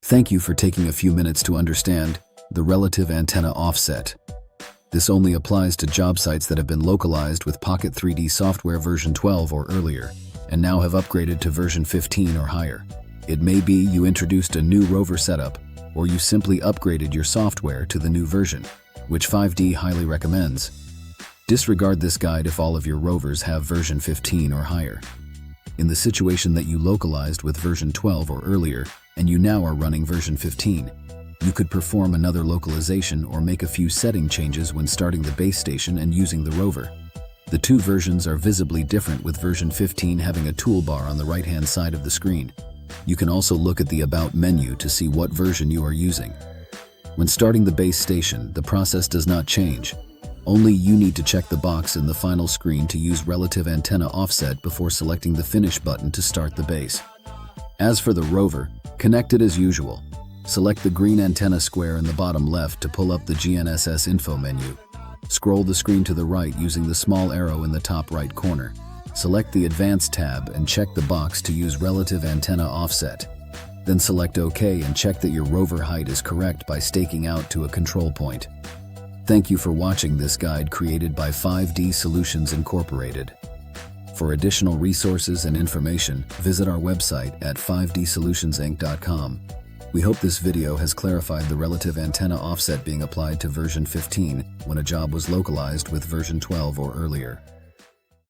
Thank you for taking a few minutes to understand the relative antenna offset. This only applies to job sites that have been localized with Pocket 3D software version 12 or earlier, and now have upgraded to version 15 or higher. It may be you introduced a new rover setup, or you simply upgraded your software to the new version, which 5D highly recommends. Disregard this guide if all of your rovers have version 15 or higher. In the situation that you localized with version 12 or earlier, and you now are running version 15, you could perform another localization or make a few setting changes when starting the base station and using the rover. The two versions are visibly different, with version 15 having a toolbar on the right-hand side of the screen. You can also look at the About menu to see what version you are using. When starting the base station, the process does not change. Only you need to check the box in the final screen to use relative antenna offset before selecting the Finish button to start the base. As for the rover, connect it as usual. Select the green antenna square in the bottom left to pull up the GNSS info menu. Scroll the screen to the right using the small arrow in the top right corner. Select the Advanced tab and check the box to use relative antenna offset. Then select OK and check that your rover height is correct by staking out to a control point. Thank you for watching this guide created by 5D Solutions Incorporated. For additional resources and information, visit our website at 5dsolutionsinc.com. We hope this video has clarified the relative antenna offset being applied to version 15 when a job was localized with version 12 or earlier.